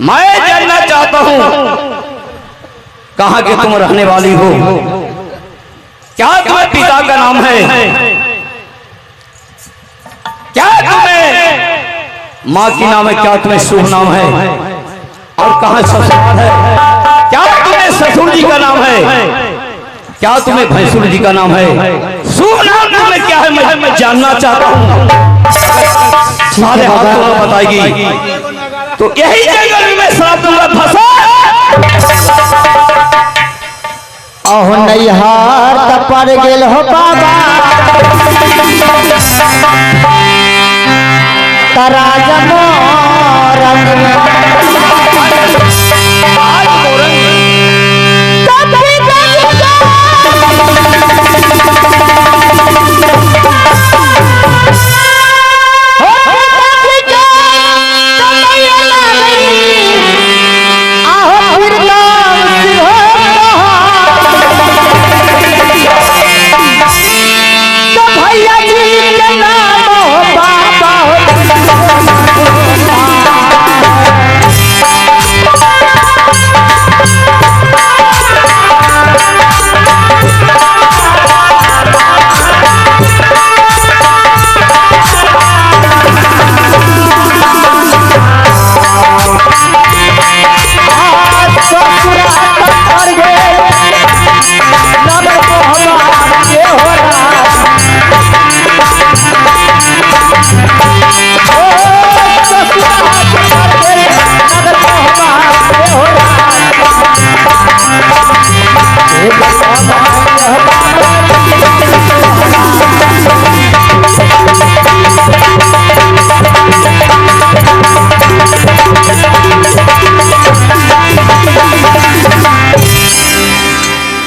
मैं जानना चाहता हूँ कहाँ के तुम रहने वाली हो, क्या तुम्हारे पिता का नाम है, क्या तुम्हें माँ की नाम है, क्या तुम्हें शुभ नाम है, और कहाँ ससुराल है, क्या तुम्हें ससुर जी का नाम है, क्या तुम्हें भैंसुर जी का नाम है, शुभ नाम तुम्हें क्या है, मैं जानना चाहता हूँ। सारे हाथ तो बताएगी तो यही जंगल में श्राप दूंगा फंसा। अहो नैहार तपर गेल हो बाबा तरा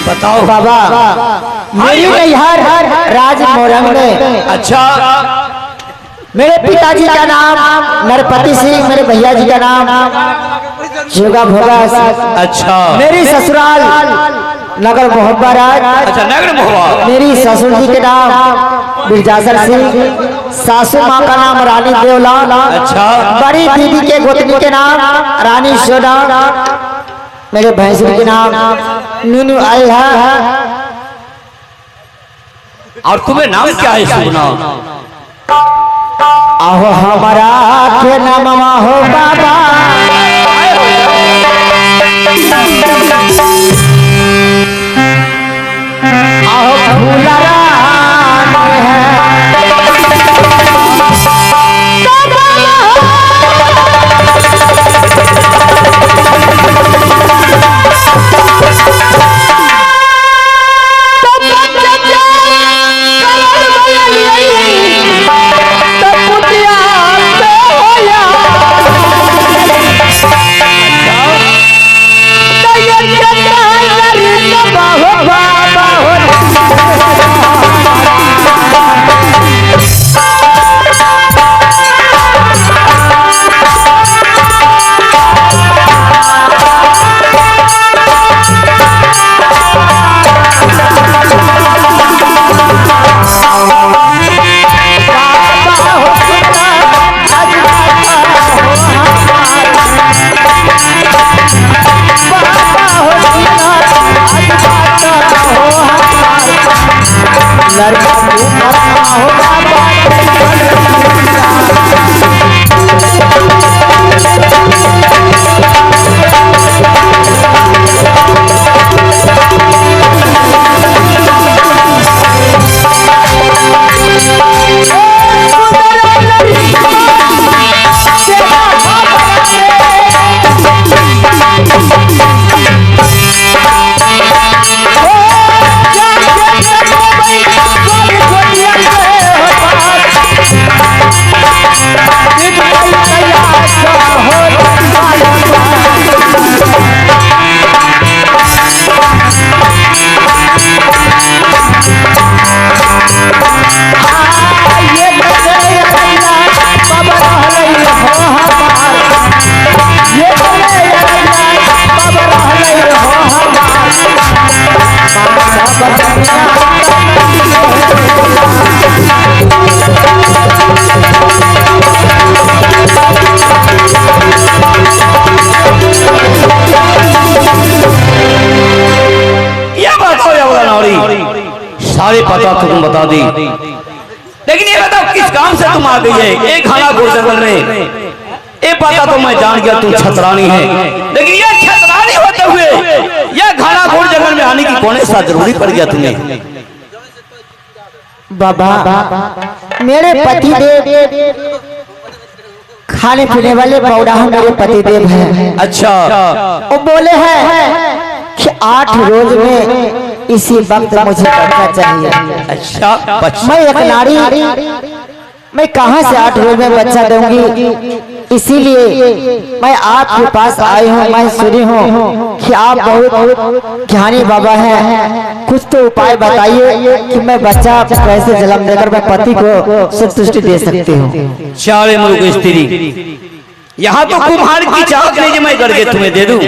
बताओ बाबा मेरी नैहर राज मोरंग में। अच्छा, मेरे पिताजी का नाम नरपति सिंह, मेरे भैया जी का नाम जोगा भोगा। अच्छा, मेरी ससुराल नगर मोहब्बा राज। अच्छा, नगर मोहब्बा। मेरी ससुर जी के नाम बिरजासर सिंह, सासू माँ का नाम रानी देवलाल। अच्छा, बड़ी दीदी के गोतनी के नाम रानी सोना, मेरे भैंसुर के नाम नीनू आल्हा। और तुम्हें नाम क्या है सुना? आहो हमारा के नाम हो बाबा आहो भूलरा सारे पता तुम बता दी, लेकिन ये बताओ किस काम से तुम आ गई है एक घना घोर जंगल में? ये पता तो मैं जान गया तुम छतरानी है, लेकिन ये छतरानी होते हुए ये घना घोर जंगल में आने की कौन सा जरूरी पड़ गया तुम्हें? बाबा मेरे पति देव खाने पीने वाले पौड़ा मेरे पति देव हैं। अच्छा, वो बोले हैं कि 8 रोज में इसी वक्त मुझे बच्चा चाहिए। अच्छा, मैं एक नारी, मैं कहां से 8 रोज में बच्चा दूंगी, इसीलिए मैं आपके पास आई हूँ। मैं सुनी हूँ कि आप बहुत ज्ञानी बाबा हैं, कुछ तो उपाय बताइए कि मैं बच्चा कैसे जन्म देकर मैं पति को संतुष्टि दे सकती हूँ। चारे मुल्क स्त्री, यहाँ तो कुम्हार की चाक नहीं मैं करके तुम्हें दे दूं।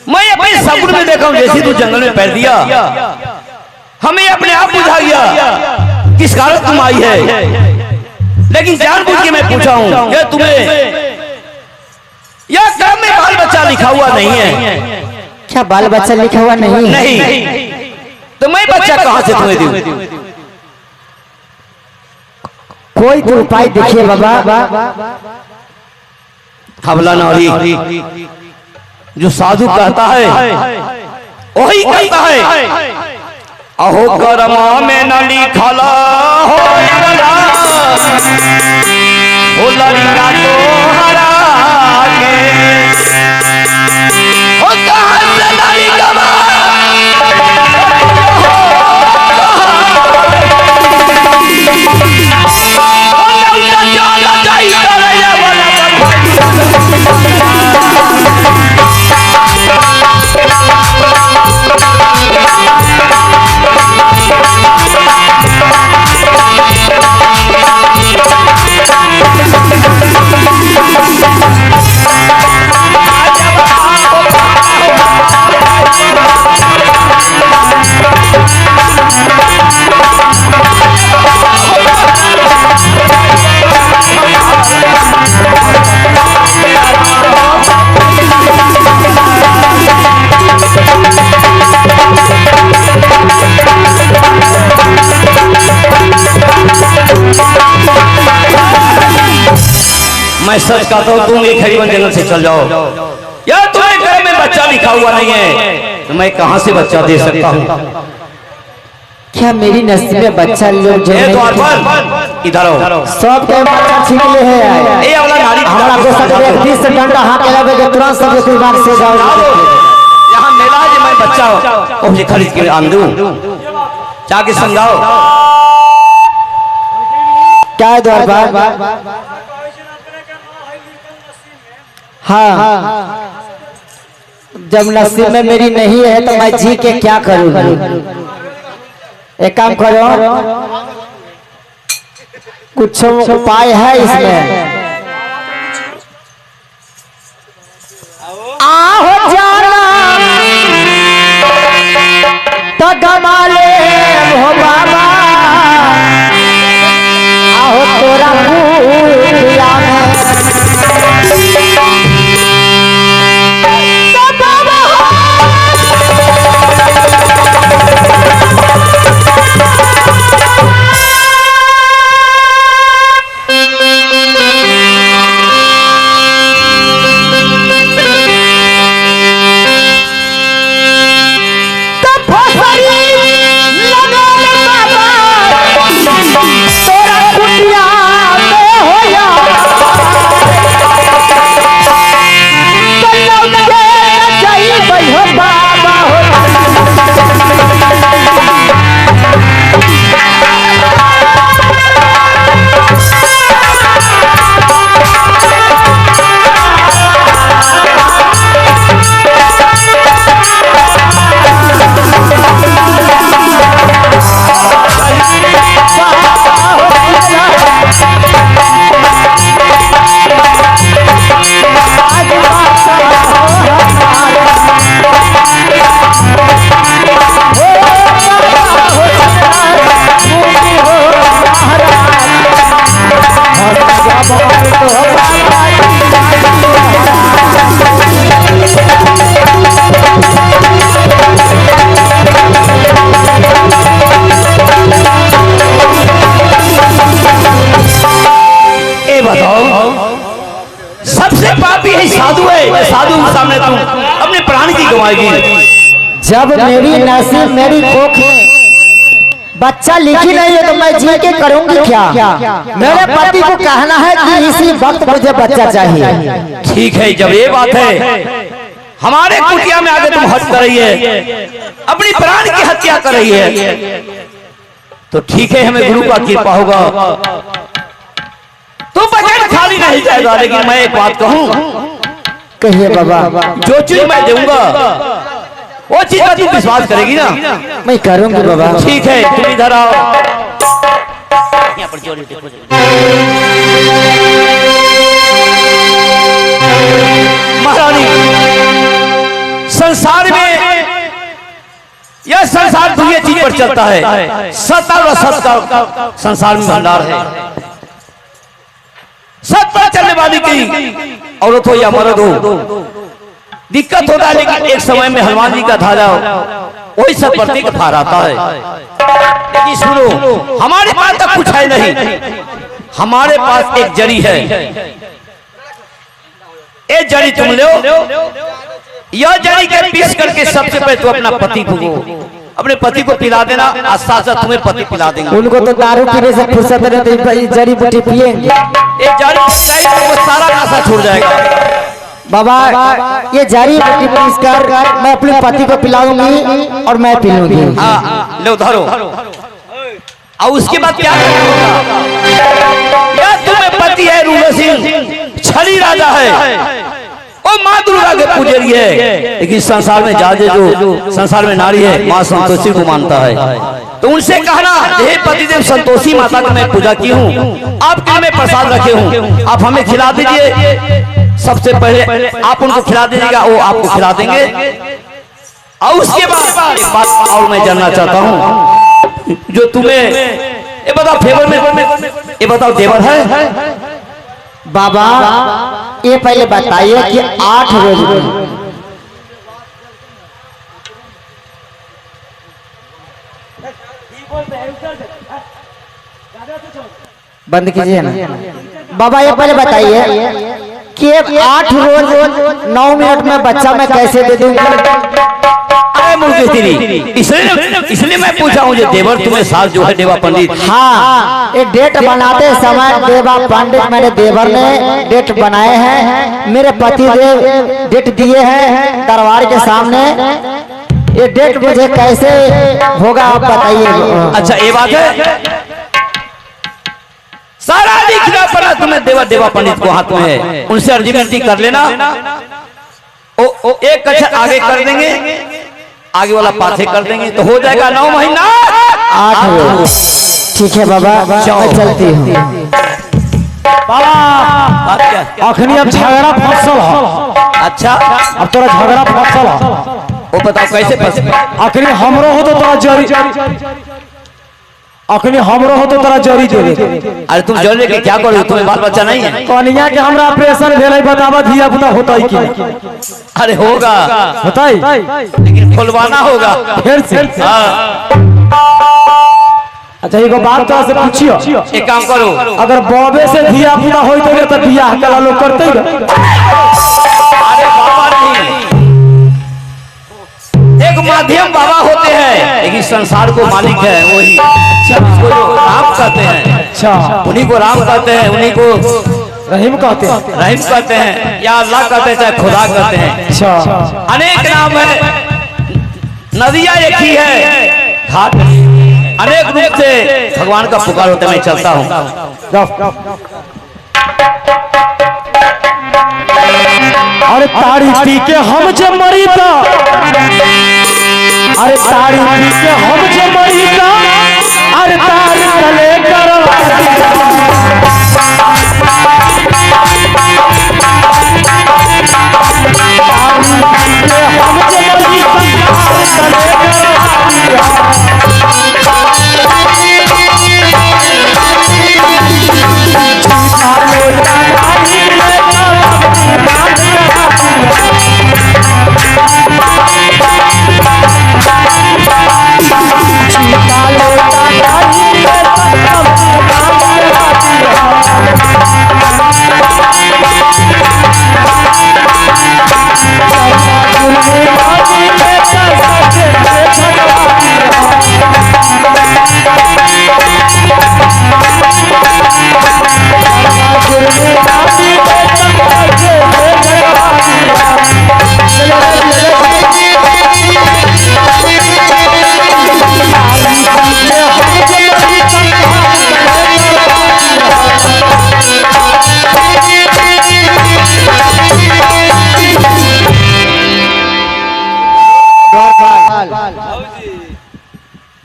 मैं अपने सपन में देखा हूँ जैसे तू जंगल में पैर दिया, हमें अपने आप बुझा गया किस कारण तुम आई है, लेकिन जानबूझ के मैं पूछा हूँ कि तुम्हें यह काम में बाल बच्चा लिखा हुआ नहीं है? क्या बाल बच्चा लिखा हुआ नहीं? नहीं, तो मैं बच्चा कहाँ से तुम्हें दूं? कोई तो उपाय देखिए बाबा। हवला नारी जो साधु कहता है वही कहता है, अहो करमा में न लिखला हो लड़का तो हरा के हो कहां से लड़का मैं सच कहता हूँ तुम एक हरिवन जंगल से चल जाओ, या तुम्हें घर में बच्चा लिखा हुआ नहीं है तो मैं कहां से बच्चा दे सकता हूँ? क्या मेरी नसीब में बच्चा लोग जो इधर आओ, सब के बच्चा छीन ले है। ये वाला नारी हमारा को सब 20 डंडा हाथ लगे के तुरंत सब के दिमाग से जाओ। यहाँ मेला है मैं बच्चा मुझे खरीद के आन दूं, जाके समझाओ। क्या दरबार? हाँ, जब नसीब में मेरी नहीं है तो मैं जी के क्या करूँ? एक काम करो, कुछ उपाय है इसमें। आओ जाना तो गमा ले हो बाबा, आओ तोरा पूरिया में बाबा जब मेरी नसीब मेरी कोख में बच्चा लिखी नहीं है तो मैं जी के करूंगी क्या? मेरे पति को कहना है कि इसी वक्त मुझे बच्चा चाहिए। ठीक है, जब ये बात है हमारे कुटिया में आगे तुम हट कर रही है, अपनी प्राण की हत्या कर रही है, तो ठीक है, हमें गुरु का कृपा होगा तो बचन खाली नहीं जाएगा। लेकिन मैं एक बात कहूं, कहिए बाबा। जो चीज मैं दूंगा वो चीज पर तुम विश्वास करेगी ना? मैं करूंगी बाबा। ठीक है, तुम इधर आओ। महारानी, संसार में यह संसार दूसरी चीज पर चलता है, सत्ता और असत का संसार में भंडार है। सत पर चलने वाली की औरत हो या मर्द हो दिक्कत होता है, लेकिन एक समय में हनुमान जी का धारा वही सब प्रतीक फार आता है। लेकिन सुनो, हमारे पास तो कुछ है नहीं, हमारे पास एक जड़ी है। एक जड़ी तुम लो, यह जड़ी के पीस करके सबसे पहले तो अपने पति को पिला देना, आज साथ साथ तुम्हें पति पिला देंगे। उनको तो दारू पीने से फुर्सत नहीं, तो जड़ी बूटी पिएंगे। एक जड़ी वो सारा नशा छूट जाएगा। बाबा ये जड़ी बूटी पीस कर मैं अपने पति को पिलाऊंगी और मैं पी लूंगी। हाँ, लो धरो। और उसके बाद क्या करना होगा? यह तुम्हें पति है रूलो सिंह, छली राजा है, वो माँ दुर्गा के पुजारी है। लेकिन संसार में जाजे जो संसार में नारी है माँ संतोषी को मानता है, तो उनसे कहना, हे पतिदेव संतोषी माता की मैं पूजा की हूँ, आपके लिए प्रसाद रखे हूँ, आप हमें खिला दीजिए। सबसे पहले आप उनको खिला दीजिएगा, वो आपको खिला देंगे। और उसके बाद एक बात और मैं जानना चाहता हूँ, जो तुम्हें ये बताओ फेवर में ये बताओ देवर है? बाबा ये पहले बताइए कि 8 रोज बंद कीजिए ना। बाबा ये पहले बताइए कि 8 रोज 9 मिनट में बच्चा मैं कैसे दे दूंगा? इसलिए मैं पूछा हूँ, जो देवर तुम्हें साथ जो है देवा पंडित। हाँ, ये डेट बनाते समय देवा पंडित मेरे देवर ने डेट बनाए हैं, मेरे पति देव डेट दिए हैं दरबार के सामने। ये डेट मुझे कैसे होगा आप बताइए। अच्छा ये बात है, सारा लिखना पड़ा तुम्हें देवा पंडित को हाथ में है, उनसे अर्जी विनती कर लेना। एक अक्षर आगे कर देंगे, आगे वाला पाछे कर देंगे, तो हो जाएगा 9 महीना 8 रोज। ठीक है बाबा, मैं चलती हूँ। बाबा अखनी अब झगड़ा फसल है। अच्छा, अब तोरा झगड़ा फसल है, वो बताओ कैसे फंसे? अखनी हमरो हो तो तोरा जरी, अखनी हमरो हो तो तोरा जरी दे दे। अरे तुम जल लेके क्या करोगे? तुम्हें बाल बच्चा नहीं है? कनिया के हमरा ऑपरेशन भेलै, बतावा धिया पुता होता है कि? अरे होगा, होता है, लेकिन खुलवाना होगा फिर से। हाँ। अच्छा एगो बात तो से पूछियो, एक काम करो, अगर बॉबे से धिया पुता होते तो बियाह कला लोग करते ही। अरे बाबा नहीं, एक माध्यम बाबा होते हैं, लेकिन संसार को मालिक है वही, उसको जो राम कहते हैं। अच्छा, उन्हीं को राम कहते हैं, उन्हीं को रहीम कहते हैं। रहीम कहते हैं, या अल्लाह कहते हैं, चाहे खुदा कहते हैं। अच्छा, अनेक नाम है, नदियां एक ही है, घाट अनेक रूप से भगवान का पुकार होता है। मैं चलता हूँ। अरे ताड़ी पी के हम जे मरी ता, अरे ताड़ी पी के हम जे मरी ता, अरे ताड़ी तले करवा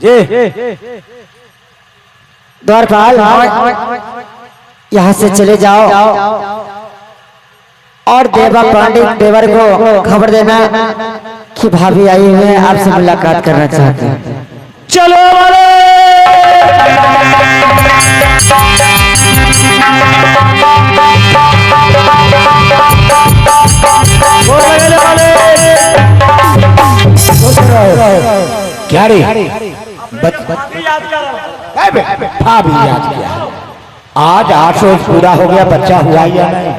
जी द्वारपाल, यहाँ से चले जाओ और देवा पंडित देवर को खबर देना कि भाभी आई हुई है, आपसे मुलाकात करना चाहते हैं। चलो वाले क्या रे भाभी याद किया। आज 8 रोज पूरा हो गया, बच्चा हुआ या नहीं?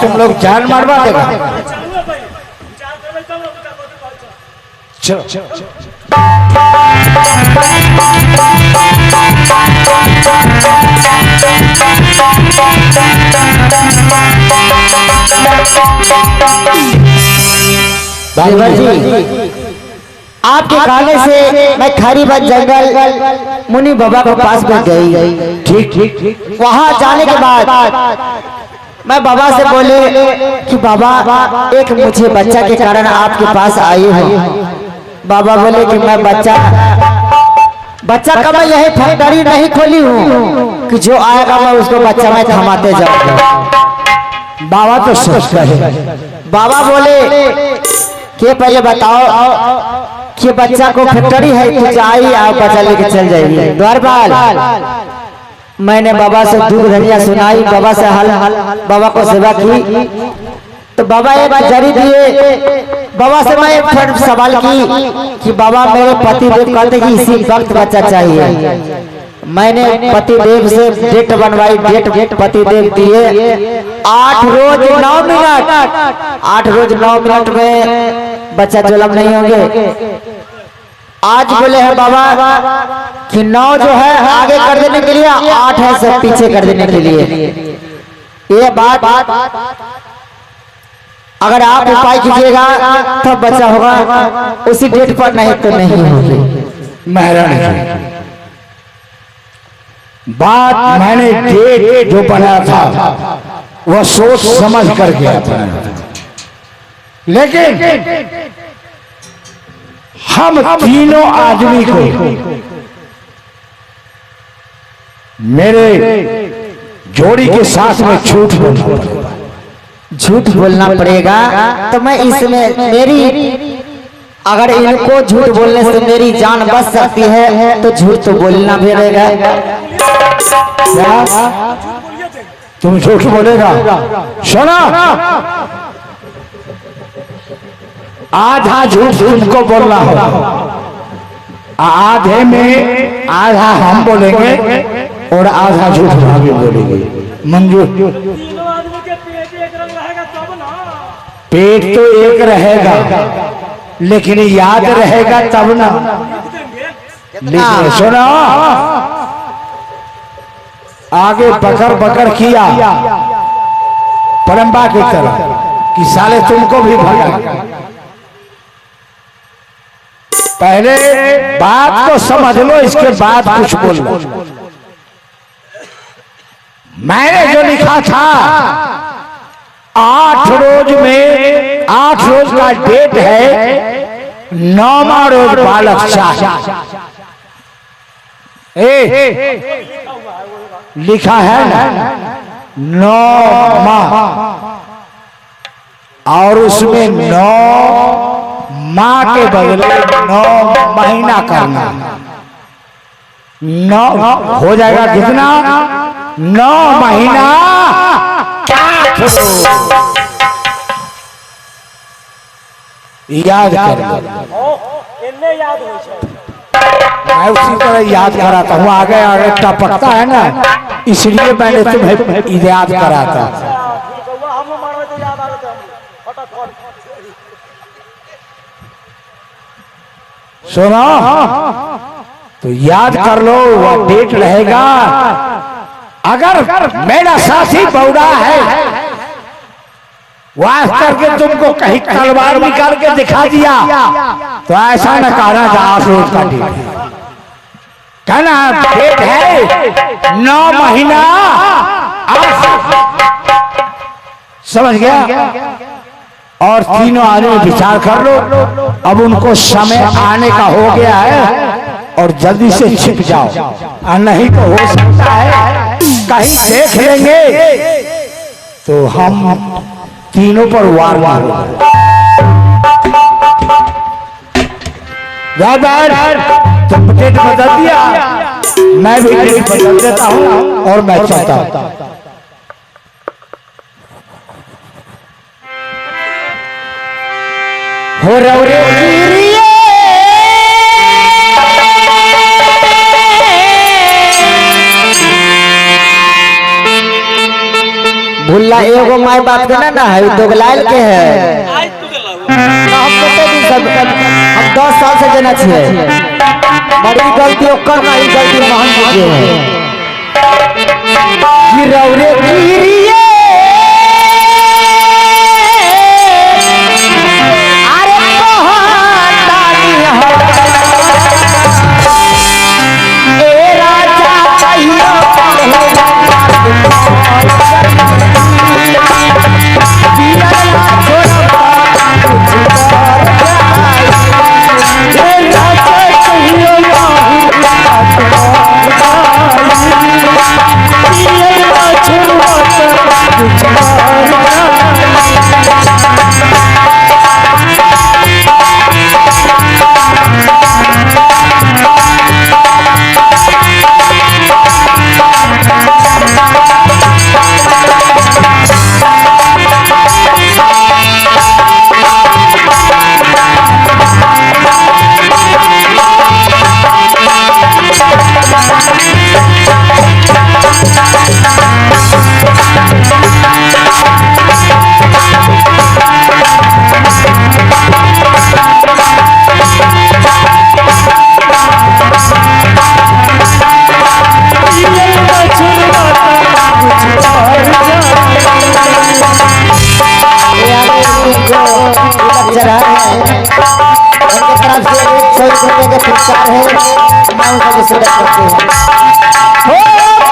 तुम लोग जान मारवा देगा। चलो देवर जी, आपके कहने से मैं खरीबत जंगल मुनि बाबा के पास में गई। ठीक ठीक ठीक। वहाँ जाने के बाद मैं बाबा से बोले कि बाबा एक मुझे बच्चा के कारण आपके पास आई हूँ। बाबा बोले कि मैं बच्चा का मैं यही फैक्ट्री नहीं खोली हूँ कि जो आएगा मैं उसको बच्चा में थमाते जाऊंगा। बाबा तो सच कहे। बाबा बोले कि पहले बताओ कि बच्चा को फैक्ट्री है कि जाइए आप बच्चा लेके चल जाइए। द्वारपाल, मैंने बाबा से दुख धनिया सुनाई, बाबा से बाबा को सेवा की तो बाबा एक जरी दिए। बाबा से मैं एक सवाल की कि बाबा मेरे पति देव कहते कि इसी वक्त बच्चा चाहिए। मैंने पति देव से डेट बनवाई, डेट पति देव दिए 8 रोज 9 मिनट। 8 रोज 9 मिनट में बच्चा जुलम नहीं होंगे। आज बोले हैं बाबा कि 9 जो है आगे कर देने के लिए, 8 है सब पीछे कर देने के लिए। ये बात अगर आप उपाय कीजिएगा तब बच्चा होगा, उसी डेट पर नहीं तो नहीं होगी। महारानी जी, बात मैंने डेट जो बनाया था वह सोच समझ कर गया था, लेकिन हम तीनों आदमी को मेरे जोड़ी के साथ में झूठ बोलना पड़ेगा। तो मैं इसमें अगर इनको झूठ बोलने से मेरी जान बच सकती है तो झूठ तो बोलना पड़ेगा। तुम झूठ बोलेगा? सुना, आधा झूठ तुमको बोलना होगा, आधे में आधा हम बोलेंगे और आधा झूठ भाभी बोलेंगे। मंजूर? पेट तो एक रहेगा लेकिन याद रहेगा तब ना। सुना, आगे बकर किया परंबा की तरह कि साले तुमको भी भगा। पहले बात को समझ लो, इसके बाद कुछ बोलो। मैंने जो लिखा था 8 रोज में 8 रोज का डेट है, 9वां रोज बालक चाहिए। लिखा है ना 9 माह, और उसमें 9 माह के बदले 9 महीना करना। 9 हो जाएगा कितना? 9 महीना। याद कर लो, मैं उसी तरह याद कराता हूँ। आगे आगे टपकता है ना, इसलिए मैंने तुम्हें याद कराता। सुनो, तो याद कर लो, वह डेट रहेगा। अगर मेरा साथी बौड़ा है, वास करके तुमको कहीं तलवार निकाल के दिखा दिया तो ऐसा न कहना 8 रोज का डेट है, कहना डेट है 9 महीना समझ गया? और तीनों आदमी विचार कर लो, अब उनको समय आने का हो गया है और जल्दी से छिप जाओ, और नहीं तो हो सकता है कहीं देख लेंगे तो हम तीनों पर वार मारो। तुम डेट बदल दिया, मैं भी डेट बदल देता हूँ और मैं चलता हूँ। हो रौरे गिरिए भुल्ला एगो माई बाप के ना है, दोगलायल के है। हम कते दिन सब हम 10 साल से जना छिए। बड़ी गलती ओकर नहीं, गलती महान जी के है। गिरौरे गिरिए पुरस्कार है, मैं उनका जिक्र करते हैं। हो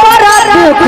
बड़ा दुख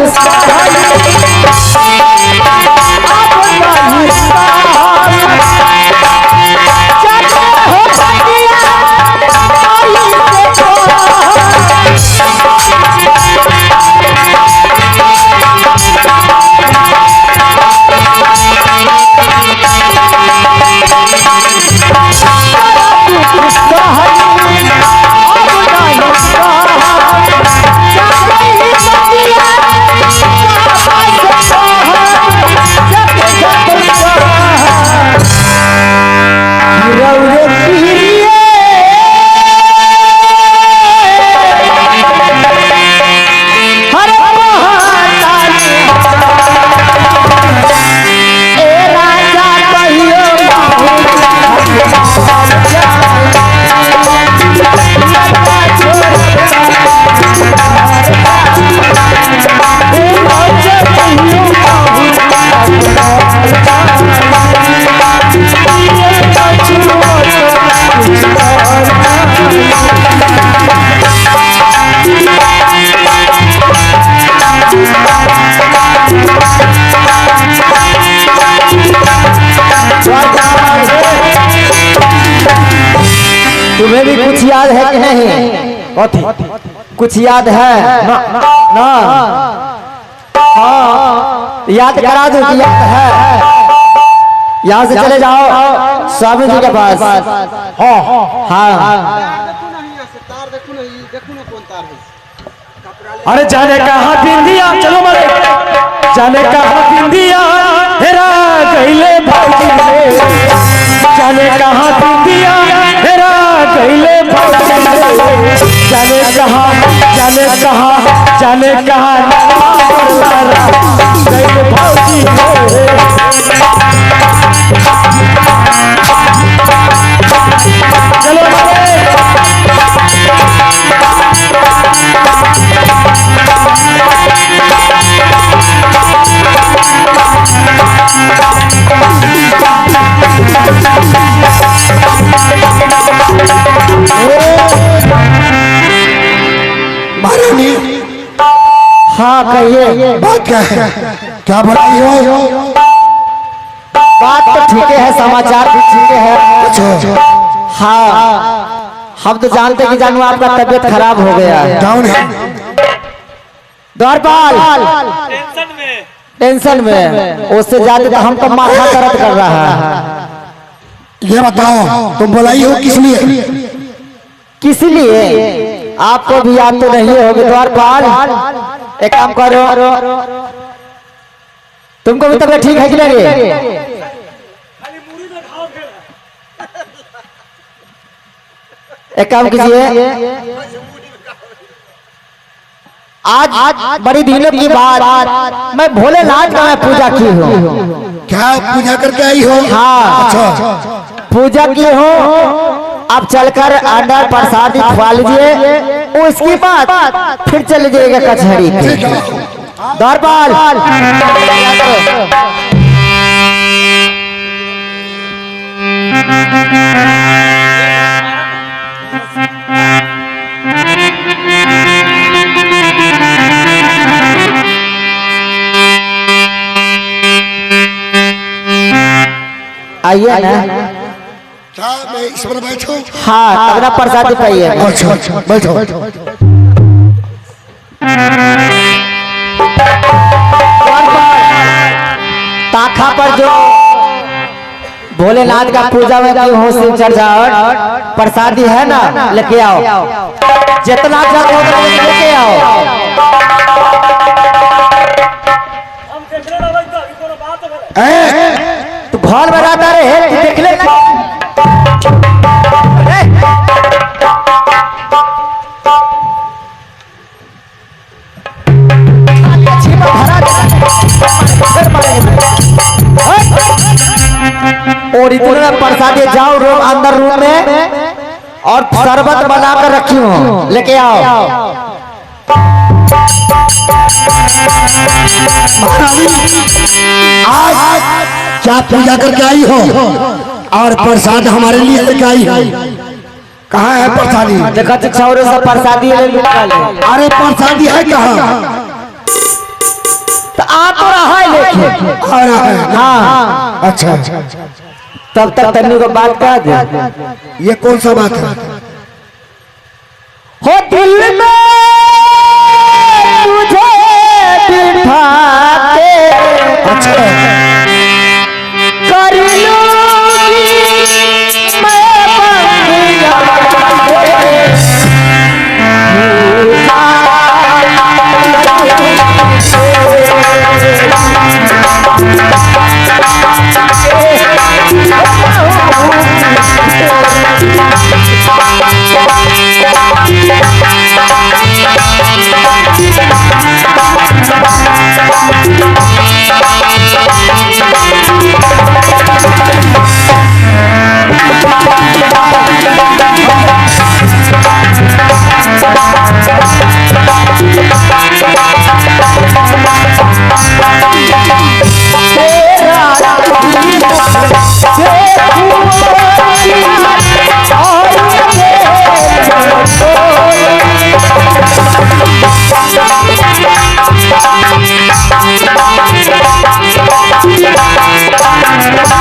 तुम्हें भी कुछ याद है कि नहीं? कुछ याद है ना? हाँ, याद करा दो कि याद है। यहाँ से चले जाओ स्वामी जी के पास। हाँ, अरे जाने कहाँ बिंदिया, चलो मारे जाने कहाँ बिंदिया हेरा गईले भौजी रे, जाने कहाँ बिंदिया हेरा गईले भौजी रे, जाने कहाँ जाने कहाँ जाने कहाँ गईले भौजी रे। चलो महारानी, हाँ कहिए। बात क्या है? क्या बताई हो? बात तो ठीक है, समाचार भी ठीक है। हाँ, हम तो जानते कि जानू आपका तबीयत खराब हो गया है। डाउन है, द्वारपाल टेंशन में, उससे ज्यादा तो हमको माथा दर्द कर रहा है। ये बताओ तुम बुलाई हो किस लिए? किस लिए? आपको भी याद तो नहीं होगी द्वारपाल। एक काम करो, तुमको भी तबीयत ठीक है कि नहीं? एक काम कीजिए, आज बड़ी दिनों की बात मैं भोलेनाथ का मैं पूजा की हूँ। क्या पूजा करके आई हो? हाँ, अच्छा, पूजा की हूँ। आप चलकर अंडा प्रसादी खवा लीजिए, उसके बाद फिर चले जाइएगा कचहरी पे। द्वारपाल आइए ना। क्या मैं इस पर बैठूं? हाँ, तगड़ा प्रसादी पाइए। अच्छा, बैठो। ताखा पर जो भोलेनाथ का पूजा में की हो शिव चर्चा प्रसादी है ना, लेके आओ। जितना जग होगा लेके आओ। तो घर में रहता रहे देख ले। और इतना प्रसादी जाओ रूम अंदर रूम में, और शरबत बनाकर रखी हूँ, लेके आओ। आज क्या पूजा करके आई हो और प्रसाद हमारे लिए लेके आई हो? कहाँ है प्रसादी? देखा छौरे से प्रसादी ले निकाले। अरे प्रसादी है कहाँ? तो आप तो रहा है लेके। आ रहा है। हाँ, अच्छा, तब तक तन्नू को बात कह दे। ये कौन सा बात है? हो दिल में तुझे बिठा के अच्छा, कर लूंगी मैं बंदिया Thank you.